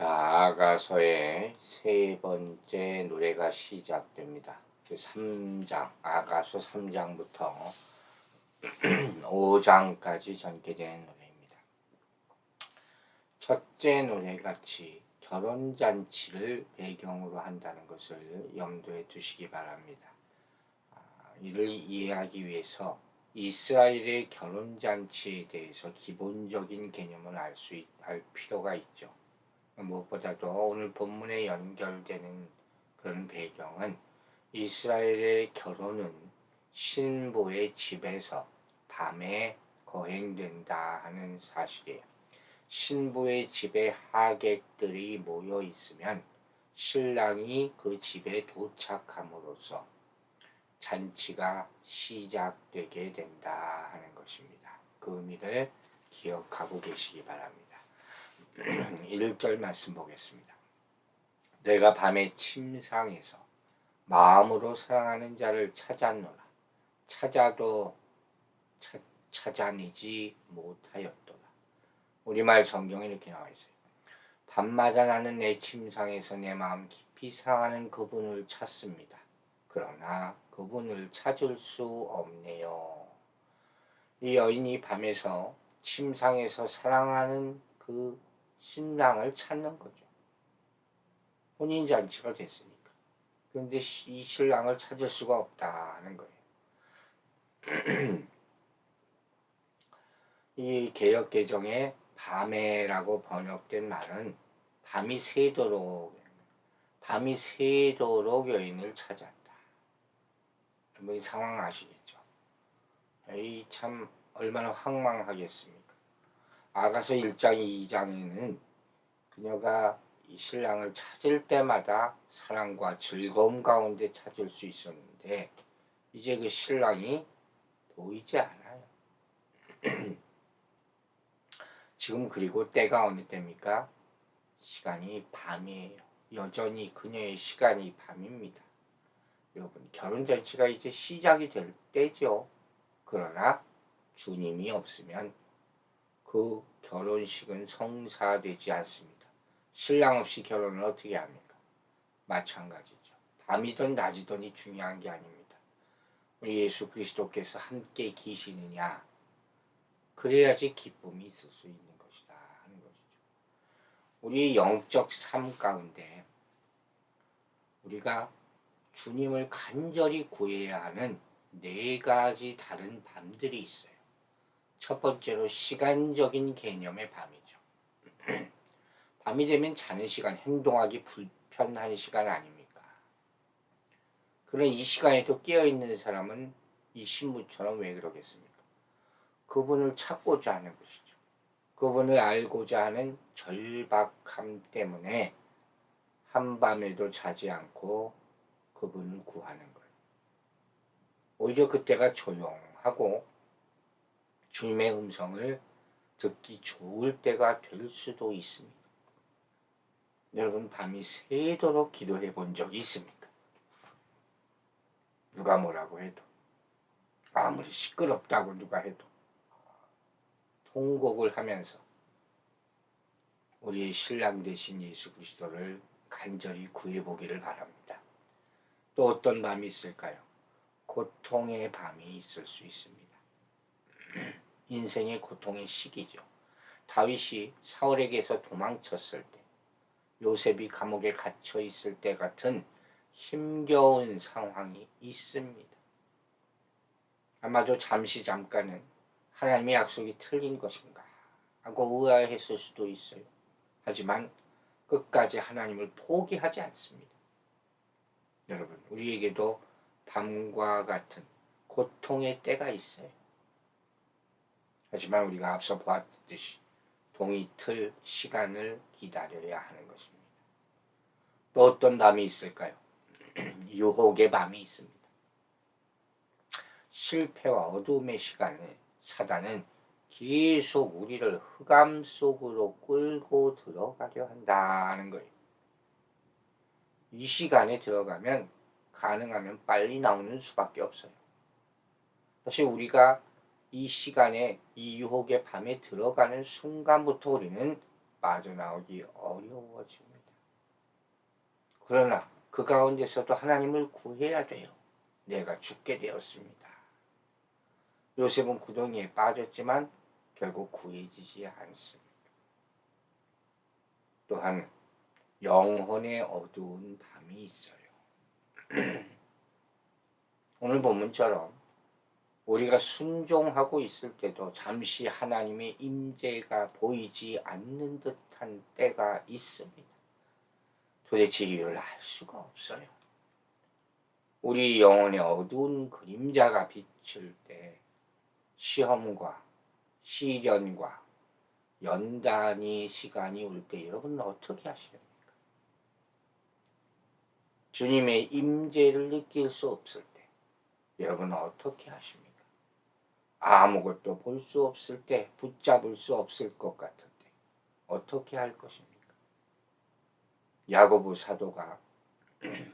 자, 아가서의 세 번째 노래가 시작됩니다. 그 3장, 아가서 3장부터 5장까지 전개되는 노래입니다. 첫째 노래같이 결혼잔치를 배경으로 한다는 것을 염두에 두시기 바랍니다. 이를 이해하기 위해서 이스라엘의 결혼잔치에 대해서 기본적인 개념을 알 필요가 있죠. 무엇보다도 오늘 본문에 연결되는 그런 배경은 이스라엘의 결혼은 신부의 집에서 밤에 거행된다 하는 사실이에요. 신부의 집에 하객들이 모여 있으면 신랑이 그 집에 도착함으로써 잔치가 시작되게 된다 하는 것입니다. 그 의미를 기억하고 계시기 바랍니다. 1절 말씀 보겠습니다. 내가 밤에 침상에서 마음으로 사랑하는 자를 찾았노라. 찾아도 찾아내지 못하였도다. 우리말 성경에 이렇게 나와 있어요. 밤마다 나는 내 침상에서 내 마음 깊이 사랑하는 그분을 찾습니다. 그러나 그분을 찾을 수 없네요. 이 여인이 밤에서 침상에서 사랑하는 그 신랑을 찾는 거죠. 혼인잔치가 됐으니까. 그런데 이 신랑을 찾을 수가 없다는 거예요. 이 개역개정에 밤에라고 번역된 말은 밤이 새도록 여인을 찾았다. 뭐 이 상황 아시겠죠? 이 참 얼마나 황망하겠습니까? 아가서 1장 2장에는 그녀가 이 신랑을 찾을 때마다 사랑과 즐거움 가운데 찾을 수 있었는데 이제 그 신랑이 보이지 않아요. 지금 그리고 때가 어느 때입니까? 시간이 밤이에요. 여전히 그녀의 시간이 밤입니다. 여러분, 결혼잔치가 이제 시작이 될 때죠. 그러나 주님이 없으면 그 결혼식은 성사되지 않습니다. 신랑 없이 결혼을 어떻게 합니까? 마찬가지죠. 밤이든 낮이든이 중요한 게 아닙니다. 우리 예수 그리스도께서 함께 계시느냐, 그래야지 기쁨이 있을 수 있는 것이다 하는 것이죠. 우리 영적 삶 가운데 우리가 주님을 간절히 구해야 하는 4가지 다른 밤들이 있어요. 첫 번째로 시간적인 개념의 밤이죠. 밤이 되면 자는 시간, 행동하기 불편한 시간 아닙니까? 그런 이 시간에도 깨어있는 사람은 이 신부처럼 왜 그러겠습니까? 그분을 찾고자 하는 것이죠. 그분을 알고자 하는 절박함 때문에 한밤에도 자지 않고 그분을 구하는 거예요. 오히려 그때가 조용하고 주님의 음성을 듣기 좋을 때가 될 수도 있습니다. 여러분, 밤이 새도록 기도해 본 적이 있습니까? 누가 뭐라고 해도, 아무리 시끄럽다고 누가 해도 통곡을 하면서 우리의 신랑 되신 예수 그리스도를 간절히 구해보기를 바랍니다. 또 어떤 밤이 있을까요? 고통의 밤이 있을 수 있습니다. 인생의 고통의 시기죠. 다윗이 사울에게서 도망쳤을 때, 요셉이 감옥에 갇혀 있을 때 같은 힘겨운 상황이 있습니다. 아마도 잠깐은 하나님의 약속이 틀린 것인가 하고 의아했을 수도 있어요. 하지만 끝까지 하나님을 포기하지 않습니다. 여러분, 우리에게도 밤과 같은 고통의 때가 있어요. 하지만 우리가 앞서 보았듯이 동이 틀 시간을 기다려야 하는 것입니다. 또 어떤 밤이 있을까요? 유혹의 밤이 있습니다. 실패와 어둠의 시간에 사단은 계속 우리를 흑암 속으로 끌고 들어가려 한다는 거예요. 이 시간에 들어가면 가능하면 빨리 나오는 수밖에 없어요. 사실 우리가 이 시간에 이 유혹의 밤에 들어가는 순간부터 우리는 빠져나오기 어려워집니다. 그러나 그 가운데서도 하나님을 구해야 돼요. 내가 죽게 되었습니다. 요셉은 구덩이에 빠졌지만 결국 구해지지 않습니다. 또한 영혼의 어두운 밤이 있어요. 오늘 본문처럼 우리가 순종하고 있을 때도 잠시 하나님의 임재가 보이지 않는 듯한 때가 있습니다. 도대체 이유를 알 수가 없어요. 우리 영혼의 어두운 그림자가 비칠 때 시험과 시련과 연단이 시간이 올 때 여러분은 어떻게 하십니까? 주님의 임재를 느낄 수 없을 때 여러분은 어떻게 하십니까? 아무것도 볼 수 없을 때, 붙잡을 수 없을 것 같을 때 어떻게 할 것입니까? 야고보 사도가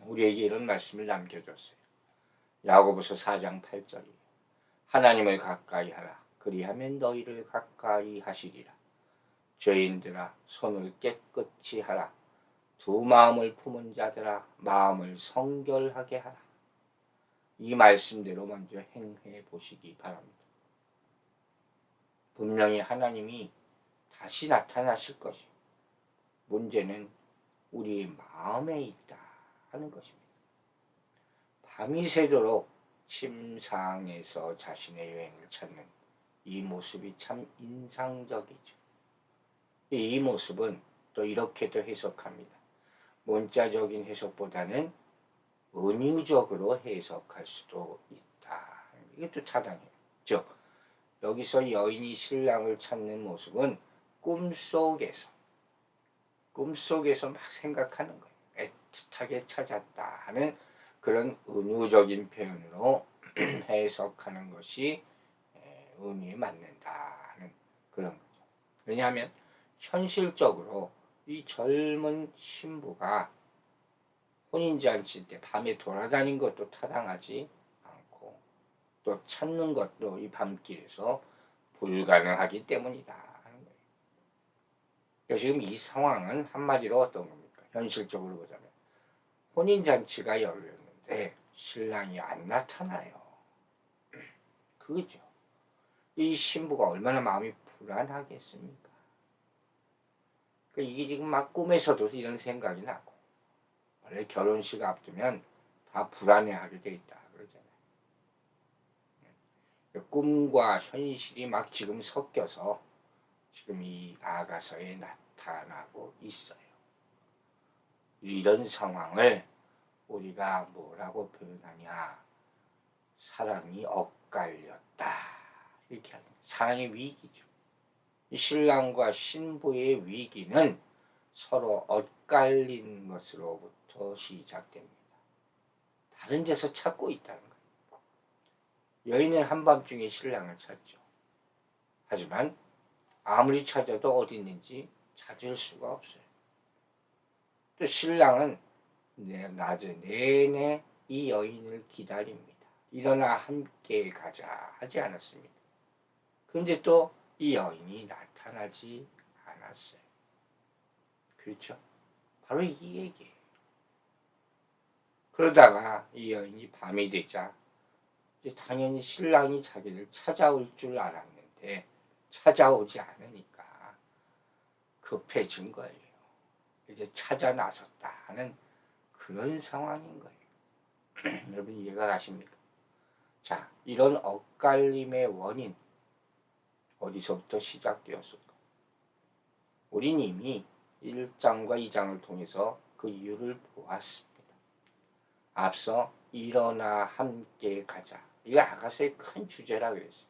우리에게 이런 말씀을 남겨줬어요. 야고보서 4장 8절이에요. 하나님을 가까이 하라. 그리하면 너희를 가까이 하시리라. 죄인들아 손을 깨끗이 하라. 두 마음을 품은 자들아 마음을 성결하게 하라. 이 말씀대로 먼저 행해 보시기 바랍니다. 분명히 하나님이 다시 나타나실 것이요. 문제는 우리의 마음에 있다 하는 것입니다. 밤이 새도록 침상에서 자신의 여행을 찾는 이 모습이 참 인상적이죠. 이 모습은 또 이렇게도 해석합니다. 문자적인 해석보다는 은유적으로 해석할 수도 있다. 이게 또 타당해요. 즉 여기서 여인이 신랑을 찾는 모습은 꿈속에서 막 생각하는 거예요. 애틋하게 찾았다 하는 그런 은유적인 표현으로 해석하는 것이 의미에 맞는다 하는 그런 거죠. 왜냐하면 현실적으로 이 젊은 신부가 혼인잔치 때 밤에 돌아다닌 것도 타당하지 않고 또 찾는 것도 이 밤길에서 불가능하기 때문이다 하는 거예요. 그러니까 지금 이 상황은 한마디로 어떤 겁니까? 현실적으로 보자면 혼인잔치가 열렸는데 신랑이 안 나타나요. 그거죠. 이 신부가 얼마나 마음이 불안하겠습니까? 그러니까 이게 지금 막 꿈에서도 이런 생각이 나고 원래 결혼식 앞두면 다 불안해하게 돼 있다 그러잖아요. 꿈과 현실이 막 지금 섞여서 지금 이 아가서에 나타나고 있어요. 이런 상황을 우리가 뭐라고 표현하냐? 사랑이 엇갈렸다 이렇게 하는 거예요. 사랑의 위기죠. 이 신랑과 신부의 위기는 서로 엇갈린 것으로부터 시작됩니다. 다른 데서 찾고 있다는 거예요. 여인은 한밤중에 신랑을 찾죠. 하지만 아무리 찾아도 어디 있는지 찾을 수가 없어요. 또 신랑은 낮에 내내 이 여인을 기다립니다. 일어나 함께 가자 하지 않았습니다. 그런데 또 이 여인이 나타나지 않았어요. 그렇죠? 바로 이 얘기예요. 그러다가 이 여인이 밤이 되자 이제 당연히 신랑이 자기를 찾아올 줄 알았는데 찾아오지 않으니까 급해진 거예요. 이제 찾아 나섰다 하는 그런 상황인 거예요. 여러분 이해가 가십니까? 자, 이런 엇갈림의 원인 어디서부터 시작되었을까? 우린 이미 1장과 2장을 통해서 그 이유를 보았습니다. 앞서 일어나 함께 가자. 이게 아가서의 큰 주제라 그랬어요.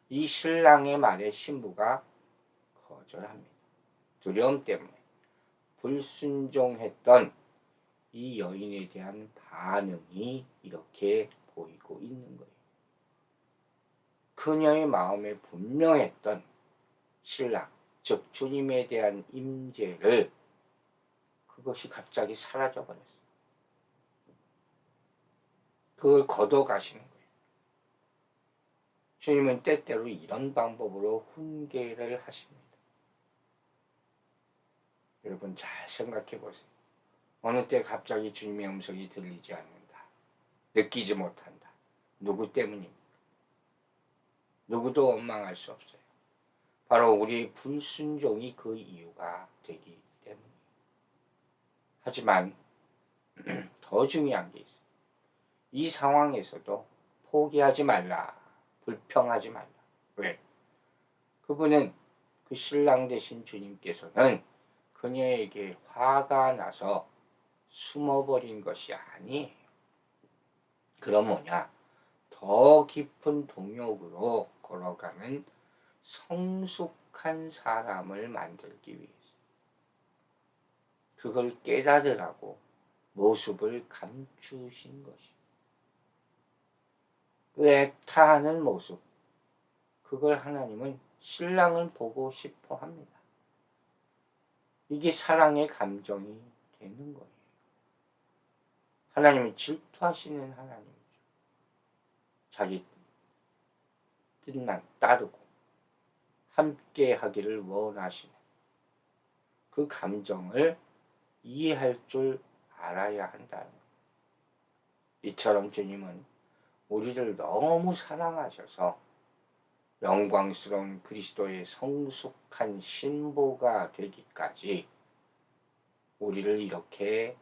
이 신랑의 말에 신부가 거절합니다. 두려움 때문에 불순종했던 이 여인에 대한 반응이 이렇게 보이고 있는 거예요. 그녀의 마음에 분명했던 신랑, 즉 주님에 대한 임재를 그것이 갑자기 사라져 버렸어요. 그걸 걷어가시는 거예요. 주님은 때때로 이런 방법으로 훈계를 하십니다. 여러분 잘 생각해 보세요. 어느 때 갑자기 주님의 음성이 들리지 않는다. 느끼지 못한다. 누구 때문입니까? 누구도 원망할 수 없어요. 바로 우리의 불순종이 그 이유가 되기 때문이에요. 하지만 더 중요한 게 있어요. 이 상황에서도 포기하지 말라. 불평하지 말라. 왜? 그분은 그 신랑 되신 주님께서는 그녀에게 화가 나서 숨어버린 것이 아니에요. 그럼 뭐냐? 더 깊은 동역으로 걸어가는 성숙한 사람을 만들기 위해서 그걸 깨달으라고 모습을 감추신 것이. 그 애타하는 모습, 그걸 하나님은 신랑은 보고 싶어 합니다. 이게 사랑의 감정이 되는 거예요. 하나님은 질투하시는 하나님이죠. 자기 뜻만 따르고 함께 하기를 원하시는 그 감정을 이해할 줄 알아야 한다는 거예요. 이처럼 주님은 우리를 너무 사랑하셔서 영광스러운 그리스도의 성숙한 신부가 되기까지 우리를 이렇게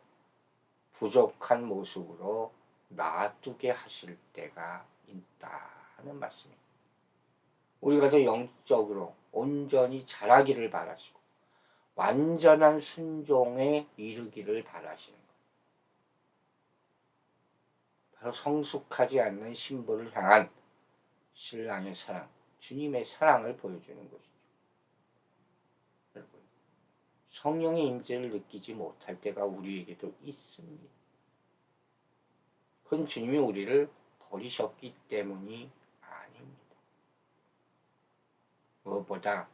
부족한 모습으로 놔두게 하실 때가 있다는 말씀입니다. 우리가 더 영적으로 온전히 자라기를 바라시고 완전한 순종에 이르기를 바라시는 것. 바로 성숙하지 않는 신부를 향한 신랑의 사랑, 주님의 사랑을 보여주는 것이죠. 여러분, 성령의 임재를 느끼지 못할 때가 우리에게도 있습니다. 그건 주님이 우리를 버리셨기 때문이 아닙니다. 무엇보다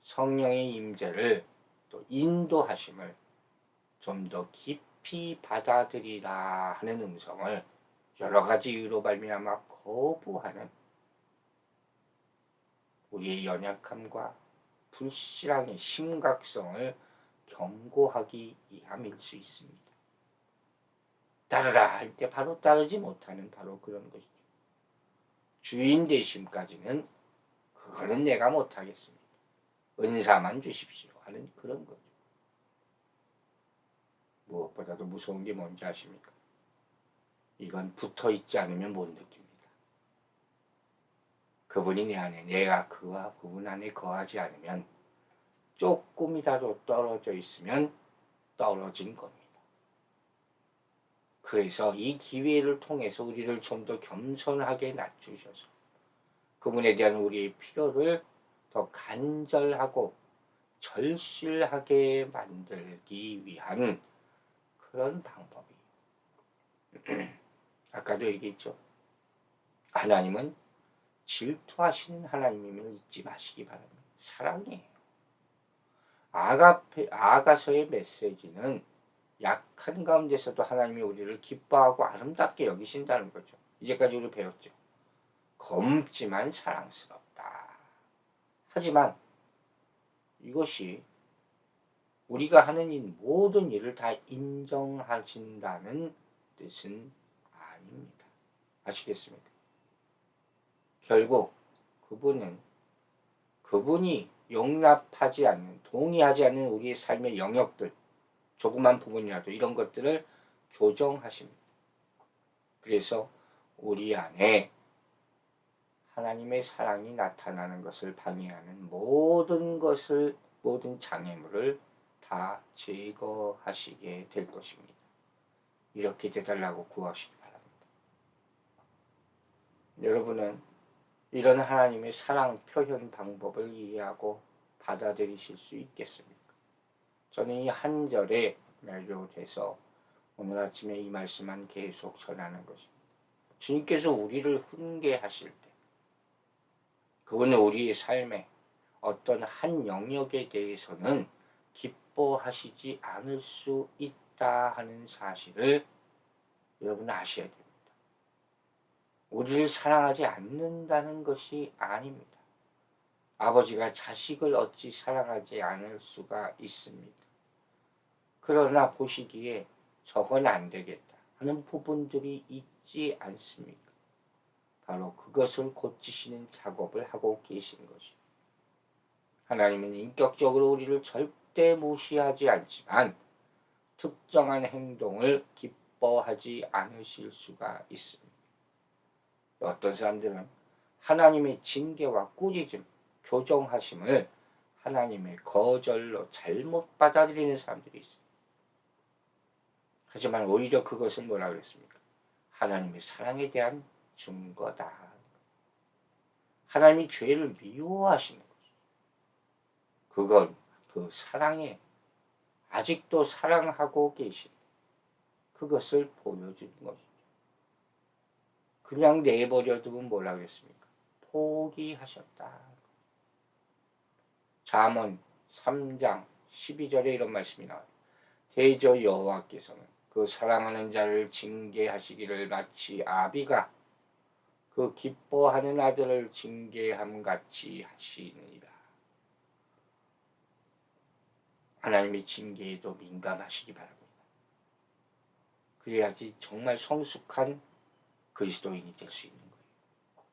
성령의 임재를 또 인도하심을 좀 더 깊이 받아들이라 하는 음성을 여러 가지 이유로 말미암아 거부하는 우리의 연약함과 불신앙의 심각성을 경고하기 위함일 수 있습니다. 따르라 할 때 바로 따르지 못하는 바로 그런 것이죠. 주인 되심까지는 그거는 내가 못하겠습니다. 은사만 주십시오 하는 그런 거죠. 무엇보다도 무서운 게 뭔지 아십니까? 이건 붙어 있지 않으면 못 느낍니다. 그분이 내 안에, 내가 그와 그분 안에 거하지 않으면 조금이라도 떨어져 있으면 떨어진 겁니다. 그래서 이 기회를 통해서 우리를 좀 더 겸손하게 낮추셔서 그분에 대한 우리의 필요를 더 간절하고 절실하게 만들기 위한 그런 방법이 아까도 얘기했죠. 하나님은 질투하시는 하나님임을 잊지 마시기 바랍니다. 사랑이에요. 아가서의 메시지는 약한 가운데서도 하나님이 우리를 기뻐하고 아름답게 여기신다는 거죠. 이제까지 우리 배웠죠. 검지만 사랑스럽다. 하지만 이것이 우리가 하는 이 모든 일을 다 인정하신다는 뜻은 아닙니다. 아시겠습니까? 결국 그분이 용납하지 않는, 동의하지 않는 우리의 삶의 영역들, 조그만 부분이라도 이런 것들을 교정하십니다. 그래서 우리 안에 하나님의 사랑이 나타나는 것을 방해하는 모든 장애물을 다 제거하시게 될 것입니다. 이렇게 되달라고 구하시기 바랍니다. 여러분은 이런 하나님의 사랑 표현 방법을 이해하고 받아들이실 수 있겠습니까? 저는 이 한 절에 매료돼서 오늘 아침에 이 말씀만 계속 전하는 것입니다. 주님께서 우리를 훈계하실 때 그분은 우리의 삶에 어떤 한 영역에 대해서는 기뻐하시지 않을 수 있다 하는 사실을 여러분 아셔야 됩니다. 우리를 사랑하지 않는다는 것이 아닙니다. 아버지가 자식을 어찌 사랑하지 않을 수가 있습니까? 그러나 보시기에 저건 안 되겠다 하는 부분들이 있지 않습니까? 바로 그것을 고치시는 작업을 하고 계신 것이죠. 하나님은 인격적으로 우리를 절대 무시하지 않지만 특정한 행동을 기뻐하지 않으실 수가 있습니다. 어떤 사람들은 하나님의 징계와 꾸짖음, 교정하심을 하나님의 거절로 잘못 받아들이는 사람들이 있습니다. 하지만 오히려 그것은 뭐라 그랬습니까? 하나님의 사랑에 대한 증거다. 하나님이 죄를 미워하시는 거죠. 그건 그 사랑에 아직도 사랑하고 계신 그것을 보여주는 것이죠. 그냥 내버려두면 뭐라 그랬습니까? 포기하셨다. 잠언 3장 12절에 이런 말씀이 나와요. 대저 여호와께서는 그 사랑하는 자를 징계하시기를 마치 아비가 그 기뻐하는 아들을 징계함 같이 하시느니라. 하나님의 징계에도 민감하시기 바랍니다. 그래야지 정말 성숙한 그리스도인이 될 수 있는 거예요.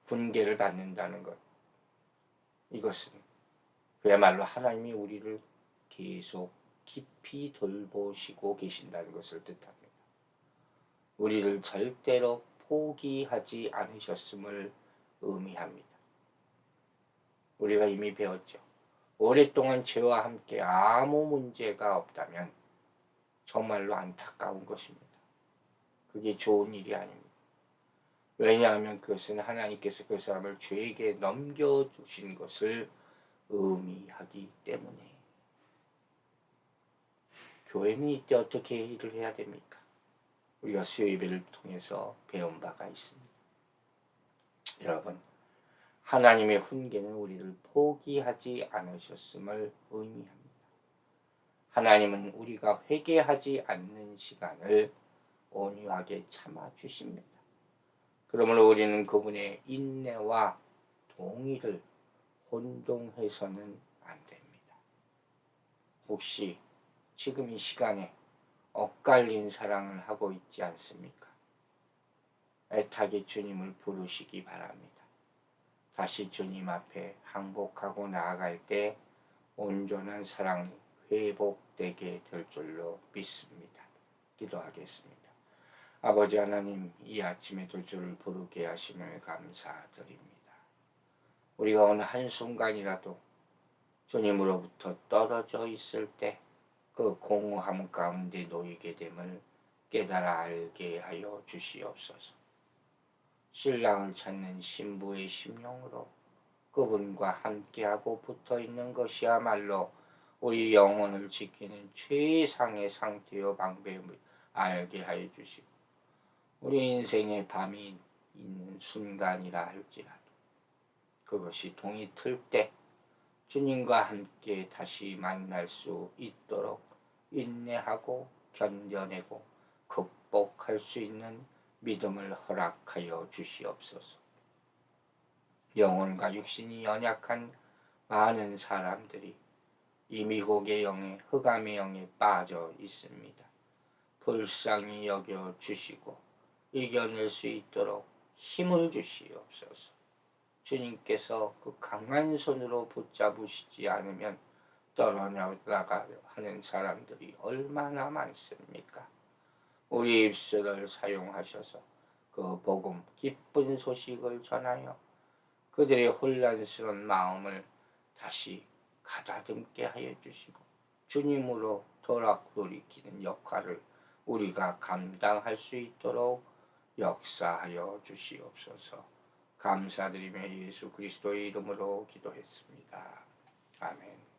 훈계를 받는다는 것, 이것은 그야말로 하나님이 우리를 계속 깊이 돌보시고 계신다는 것을 뜻합니다. 우리를 절대로 포기하지 않으셨음을 의미합니다. 우리가 이미 배웠죠. 오랫동안 죄와 함께 아무 문제가 없다면 정말로 안타까운 것입니다. 그게 좋은 일이 아닙니다. 왜냐하면 그것은 하나님께서 그 사람을 죄에게 넘겨주신 것을 의미하기 때문에. 교회는 이때 어떻게 일을 해야 됩니까? 우리가 수요예배를 통해서 배운 바가 있습니다. 여러분, 하나님의 훈계는 우리를 포기하지 않으셨음을 의미합니다. 하나님은 우리가 회개하지 않는 시간을 온유하게 참아주십니다. 그러므로 우리는 그분의 인내와 동의를 혼동해서는 안 됩니다. 혹시 지금 이 시간에 엇갈린 사랑을 하고 있지 않습니까? 애타게 주님을 부르시기 바랍니다. 다시 주님 앞에 항복하고 나아갈 때 온전한 사랑이 회복되게 될 줄로 믿습니다. 기도하겠습니다. 아버지 하나님, 이 아침에도 주를 부르게 하심을 감사드립니다. 우리가 어느 한순간이라도 주님으로부터 떨어져 있을 때 그 공허함 가운데 놓이게 됨을 깨달아 알게 하여 주시옵소서. 신랑을 찾는 신부의 심령으로 그분과 함께하고 붙어있는 것이야말로 우리 영혼을 지키는 최상의 상태요 방법을 알게 하여 주시고, 우리 인생의 밤이 있는 순간이라 할지라도 그것이 동이 틀 때 주님과 함께 다시 만날 수 있도록 인내하고 견뎌내고 극복할 수 있는 믿음을 허락하여 주시옵소서. 영혼과 육신이 연약한 많은 사람들이 이 미혹의 영에, 흑암의 영에 빠져 있습니다. 불쌍히 여겨 주시고 이겨낼 수 있도록 힘을 주시옵소서. 주님께서 그 강한 손으로 붙잡으시지 않으면 떨어나가 하는 사람들이 얼마나 많습니까? 우리 입술을 사용하셔서 그 복음 기쁜 소식을 전하여 그들의 혼란스러운 마음을 다시 가다듬게 하여 주시고 주님으로 돌이키는 역할을 우리가 감당할 수 있도록 역사하여 주시옵소서. 감사드리며 예수 그리스도의 이름으로 기도했습니다. 아멘.